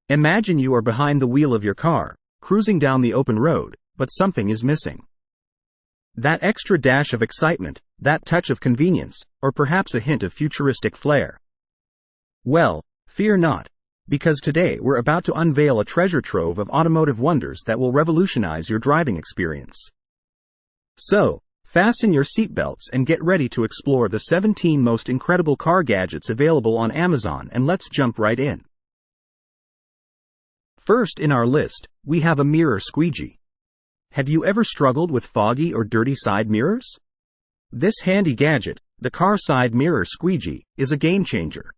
Imagine you are behind the wheel of your car, cruising down the open road, but something is missing. That extra dash of excitement, that touch of convenience, or perhaps a hint of futuristic flair. Well, fear not, because today we're about to unveil a treasure trove of automotive wonders that will revolutionize your driving experience. So, fasten your seatbelts and get ready to explore the 17 most incredible car gadgets available on Amazon, and let's jump right in. First in our list, we have a mirror squeegee. Have you ever struggled with foggy or dirty side mirrors? This handy gadget, the car side mirror squeegee, is a game changer.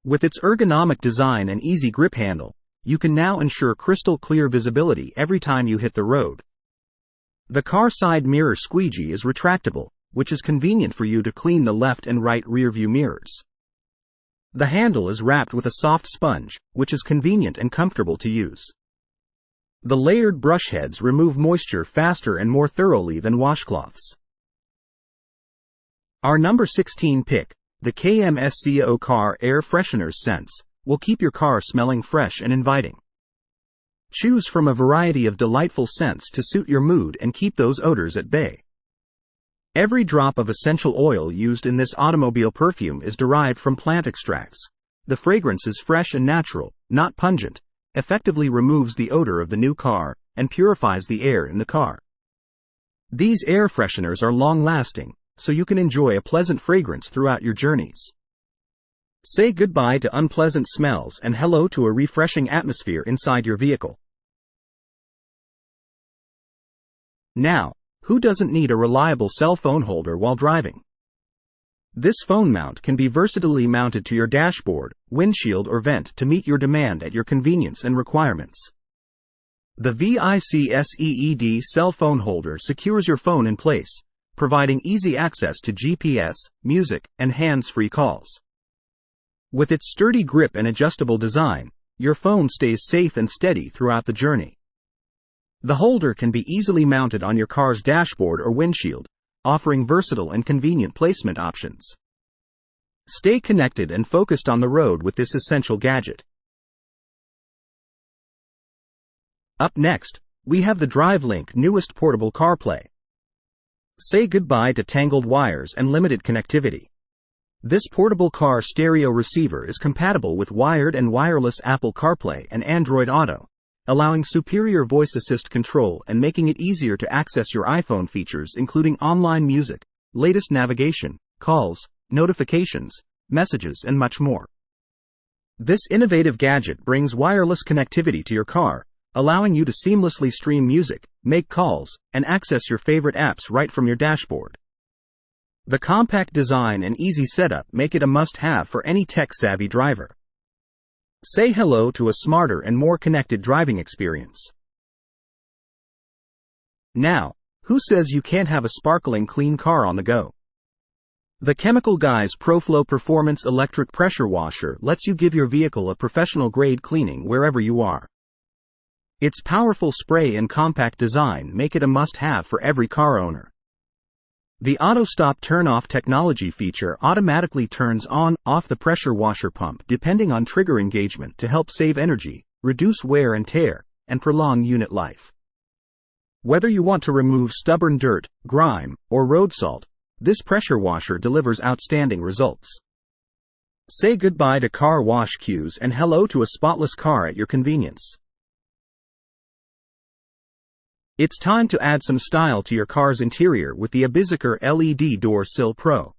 With its ergonomic design and easy grip handle, you can now ensure crystal clear visibility every time you hit the road. The car side mirror squeegee is retractable, which is convenient for you to clean the left and right rearview mirrors. The handle is wrapped with a soft sponge, which is convenient and comfortable to use. The layered brush heads remove moisture faster and more thoroughly than washcloths. Our number 16 pick, the KMSCO Car Air Freshener Sense, will keep your car smelling fresh and inviting. Choose from a variety of delightful scents to suit your mood and keep those odors at bay. Every drop of essential oil used in this automobile perfume is derived from plant extracts. The fragrance is fresh and natural, not pungent, effectively removes the odor of the new car, and purifies the air in the car. These air fresheners are long-lasting, so you can enjoy a pleasant fragrance throughout your journeys. Say goodbye to unpleasant smells and hello to a refreshing atmosphere inside your vehicle. Now, who doesn't need a reliable cell phone holder while driving? This phone mount can be versatilely mounted to your dashboard, windshield, or vent to meet your demand at your convenience and requirements. The VICSEED cell phone holder secures your phone in place, providing easy access to GPS, music, and hands-free calls. With its sturdy grip and adjustable design, your phone stays safe and steady throughout the journey. The holder can be easily mounted on your car's dashboard or windshield, offering versatile and convenient placement options. Stay connected and focused on the road with this essential gadget. Up next, we have the DriveLink newest portable CarPlay. Say goodbye to tangled wires and limited connectivity. This portable car stereo receiver is compatible with wired and wireless Apple CarPlay and Android Auto, allowing superior voice assist control and making it easier to access your iPhone features including online music, latest navigation, calls, notifications, messages, and much more. This innovative gadget brings wireless connectivity to your car, allowing you to seamlessly stream music, make calls, and access your favorite apps right from your dashboard. The compact design and easy setup make it a must-have for any tech-savvy driver. Say hello to a smarter and more connected driving experience. Now, who says you can't have a sparkling clean car on the go? The Chemical Guys ProFlow Performance Electric Pressure Washer lets you give your vehicle a professional-grade cleaning wherever you are. Its powerful spray and compact design make it a must-have for every car owner. The auto-stop turn-off technology feature automatically turns on/off the pressure washer pump depending on trigger engagement to help save energy, reduce wear and tear, and prolong unit life. Whether you want to remove stubborn dirt, grime, or road salt, this pressure washer delivers outstanding results. Say goodbye to car wash queues and hello to a spotless car at your convenience. It's time to add some style to your car's interior with the Abiziker LED Door Sill Pro.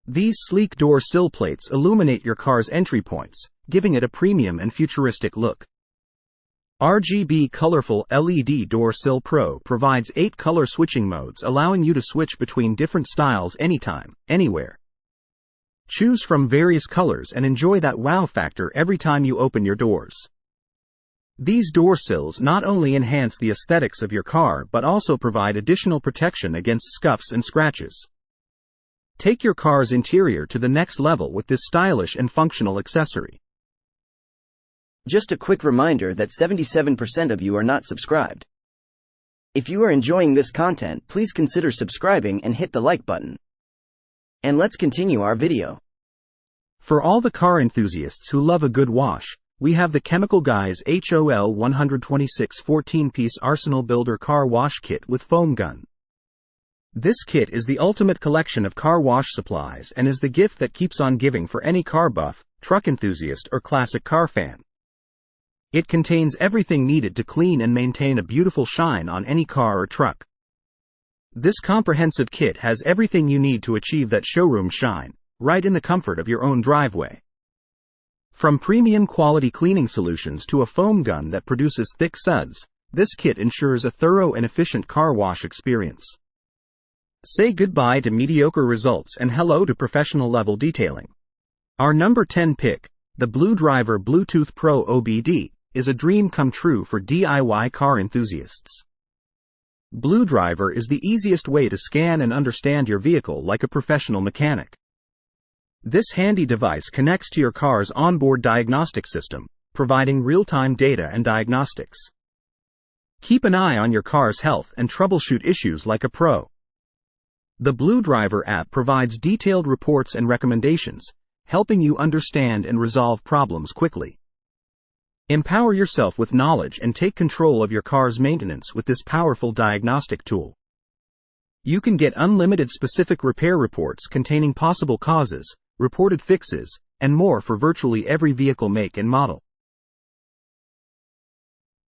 These sleek door sill plates illuminate your car's entry points, giving it a premium and futuristic look. RGB colorful LED Door Sill Pro provides 8 color switching modes, allowing you to switch between different styles anytime, anywhere. Choose from various colors and enjoy that wow factor every time you open your doors. These door sills not only enhance the aesthetics of your car but also provide additional protection against scuffs and scratches. Take your car's interior to the next level with this stylish and functional accessory. Just a quick reminder that 77% of you are not subscribed. If you are enjoying this content, please consider subscribing and hit the like button. And let's continue our video. For all the car enthusiasts who love a good wash, we have the Chemical Guys HOL 126 14-piece Arsenal Builder Car Wash Kit with Foam Gun. This kit is the ultimate collection of car wash supplies and is the gift that keeps on giving for any car buff, truck enthusiast, or classic car fan. It contains everything needed to clean and maintain a beautiful shine on any car or truck. This comprehensive kit has everything you need to achieve that showroom shine, right in the comfort of your own driveway. From premium quality cleaning solutions to a foam gun that produces thick suds, this kit ensures a thorough and efficient car wash experience. Say goodbye to mediocre results and hello to professional level detailing. Our number 10 pick, the Blue Driver Bluetooth Pro OBD, is a dream come true for DIY car enthusiasts. Blue Driver is the easiest way to scan and understand your vehicle like a professional mechanic. This handy device connects to your car's onboard diagnostic system, providing real-time data and diagnostics. Keep an eye on your car's health and troubleshoot issues like a pro. The Blue Driver app provides detailed reports and recommendations, helping you understand and resolve problems quickly. Empower yourself with knowledge and take control of your car's maintenance with this powerful diagnostic tool. You can get unlimited specific repair reports containing possible causes, reported fixes, and more for virtually every vehicle make and model.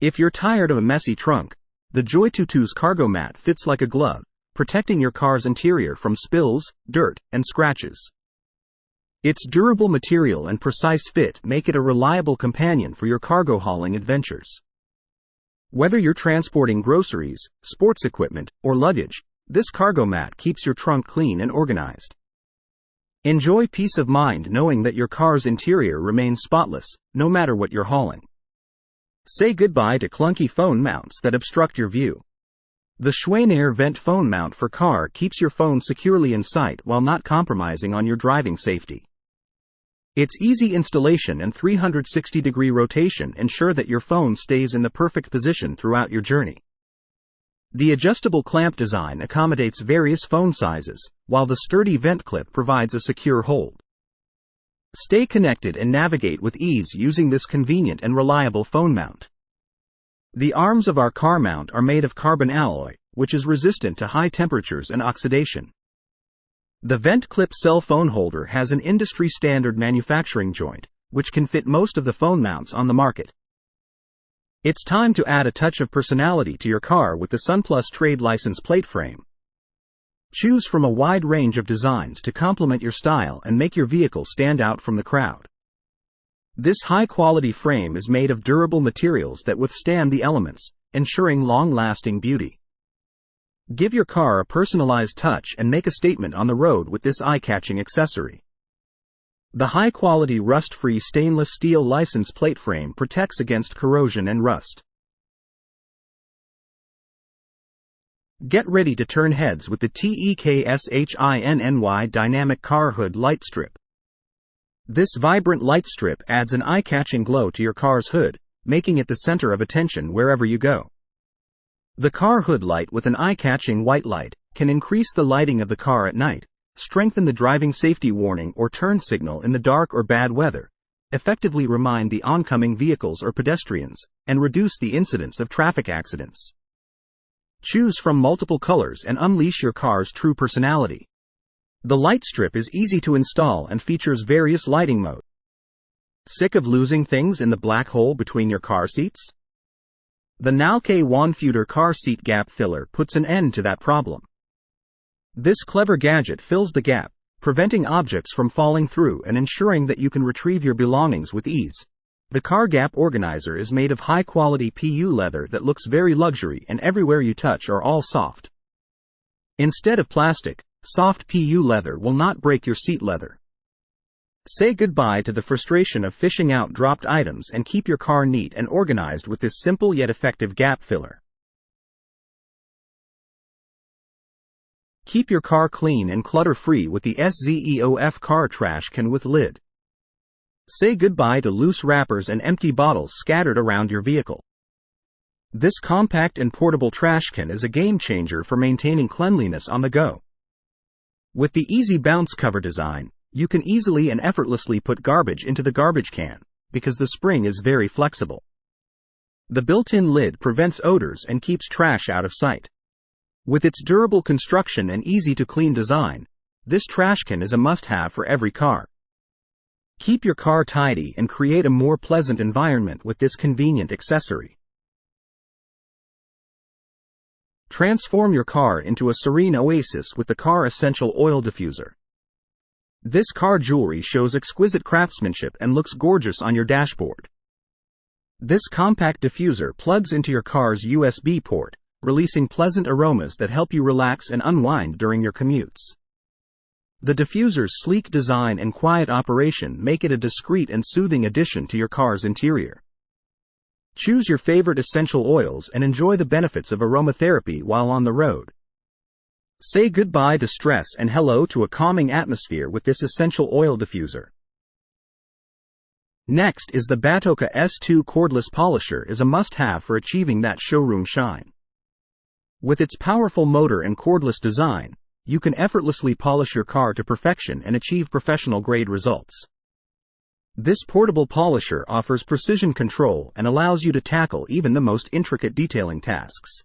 If you're tired of a messy trunk, the Joy 22's cargo mat fits like a glove, protecting your car's interior from spills, dirt, and scratches. Its durable material and precise fit make it a reliable companion for your cargo hauling adventures. Whether you're transporting groceries, sports equipment, or luggage, this cargo mat keeps your trunk clean and organized. Enjoy peace of mind knowing that your car's interior remains spotless, no matter what you're hauling. Say goodbye to clunky phone mounts that obstruct your view. The Schweinair Vent phone mount for car keeps your phone securely in sight while not compromising on your driving safety. Its easy installation and 360-degree rotation ensure that your phone stays in the perfect position throughout your journey. The adjustable clamp design accommodates various phone sizes, while the sturdy vent clip provides a secure hold. Stay connected and navigate with ease using this convenient and reliable phone mount. The arms of our car mount are made of carbon alloy, which is resistant to high temperatures and oxidation. The vent clip cell phone holder has an industry-standard manufacturing joint, which can fit most of the phone mounts on the market. It's time to add a touch of personality to your car with the SunPlus Trade License plate frame. Choose from a wide range of designs to complement your style and make your vehicle stand out from the crowd. This high-quality frame is made of durable materials that withstand the elements, ensuring long-lasting beauty. Give your car a personalized touch and make a statement on the road with this eye-catching accessory. The high-quality rust-free stainless steel license plate frame protects against corrosion and rust. Get ready to turn heads with the TEKSHINNY Dynamic Car Hood Light Strip. This vibrant light strip adds an eye-catching glow to your car's hood, making it the center of attention wherever you go. The car hood light with an eye-catching white light can increase the lighting of the car at night, strengthen the driving safety warning or turn signal in the dark or bad weather, effectively remind the oncoming vehicles or pedestrians, and reduce the incidence of traffic accidents. Choose from multiple colors and unleash your car's true personality. The light strip is easy to install and features various lighting modes. Sick of losing things in the black hole between your car seats? The Nalke Wanfuder car seat gap filler puts an end to that problem. This clever gadget fills the gap, preventing objects from falling through and ensuring that you can retrieve your belongings with ease. The car gap organizer is made of high-quality PU leather that looks very luxury and everywhere you touch are all soft. Instead of plastic, soft PU leather will not break your seat leather. Say goodbye to the frustration of fishing out dropped items and keep your car neat and organized with this simple yet effective gap filler. Keep your car clean and clutter-free with the SZEOF car trash can with lid. Say goodbye to loose wrappers and empty bottles scattered around your vehicle. This compact and portable trash can is a game changer for maintaining cleanliness on the go. With the easy bounce cover design, you can easily and effortlessly put garbage into the garbage can, because the spring is very flexible. The built-in lid prevents odors and keeps trash out of sight. With its durable construction and easy-to-clean design, this trash can is a must-have for every car. Keep your car tidy and create a more pleasant environment with this convenient accessory. Transform your car into a serene oasis with the Car Essential Oil Diffuser. This car jewelry shows exquisite craftsmanship and looks gorgeous on your dashboard. This compact diffuser plugs into your car's USB port, releasing pleasant aromas that help you relax and unwind during your commutes. The diffuser's sleek design and quiet operation make it a discreet and soothing addition to your car's interior. Choose your favorite essential oils and enjoy the benefits of aromatherapy while on the road. Say goodbye to stress and hello to a calming atmosphere with this essential oil diffuser. Next is the Batoka S2 cordless polisher is a must-have for achieving that showroom shine. With its powerful motor and cordless design, you can effortlessly polish your car to perfection and achieve professional-grade results. This portable polisher offers precision control and allows you to tackle even the most intricate detailing tasks.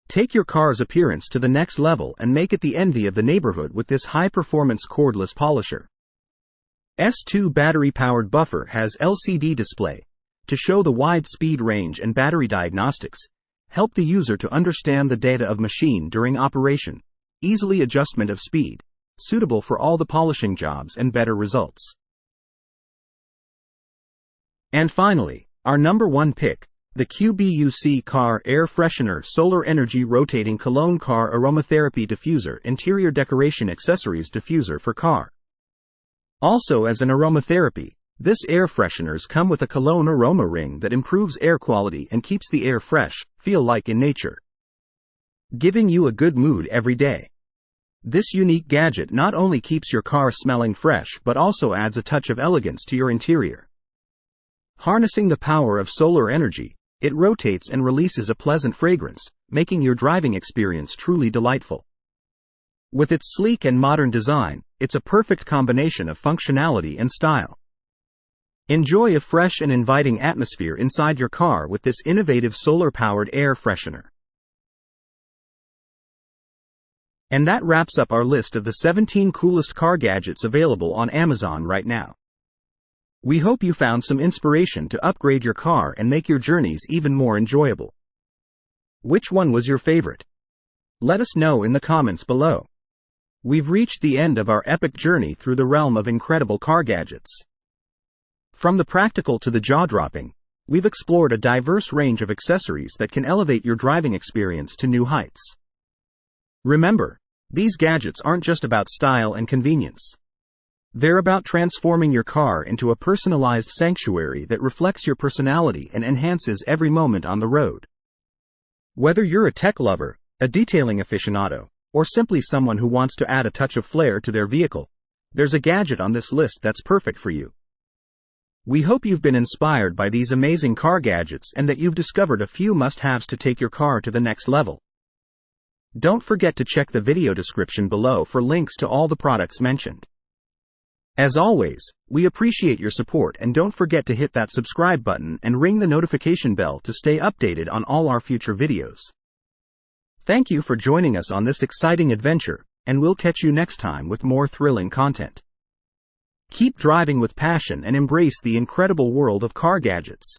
Take your car's appearance to the next level and make it the envy of the neighborhood with this high-performance cordless polisher. S2 battery-powered buffer has LCD display to show the wide speed range, and battery diagnostics help the user to understand the data of machine during operation. Easily adjustment of speed, suitable for all the polishing jobs and better results. And finally, our number one pick, the QBUC Car Air Freshener Solar Energy Rotating Cologne Car Aromatherapy Diffuser Interior Decoration Accessories Diffuser for Car. Also as an aromatherapy, this air fresheners come with a cologne aroma ring that improves air quality and keeps the air fresh, feel like in nature, giving you a good mood every day. This unique gadget not only keeps your car smelling fresh but also adds a touch of elegance to your interior. Harnessing the power of solar energy, it rotates and releases a pleasant fragrance, making your driving experience truly delightful. With its sleek and modern design, it's a perfect combination of functionality and style. Enjoy a fresh and inviting atmosphere inside your car with this innovative solar-powered air freshener. And that wraps up our list of the 17 coolest car gadgets available on Amazon right now. We hope you found some inspiration to upgrade your car and make your journeys even more enjoyable. Which one was your favorite? Let us know in the comments below. We've reached the end of our epic journey through the realm of incredible car gadgets. From the practical to the jaw-dropping, we've explored a diverse range of accessories that can elevate your driving experience to new heights. Remember, these gadgets aren't just about style and convenience. They're about transforming your car into a personalized sanctuary that reflects your personality and enhances every moment on the road. Whether you're a tech lover, a detailing aficionado, or simply someone who wants to add a touch of flair to their vehicle, there's a gadget on this list that's perfect for you. We hope you've been inspired by these amazing car gadgets and that you've discovered a few must-haves to take your car to the next level. Don't forget to check the video description below for links to all the products mentioned. As always, we appreciate your support, and don't forget to hit that subscribe button and ring the notification bell to stay updated on all our future videos. Thank you for joining us on this exciting adventure, and we'll catch you next time with more thrilling content. Keep driving with passion and embrace the incredible world of car gadgets.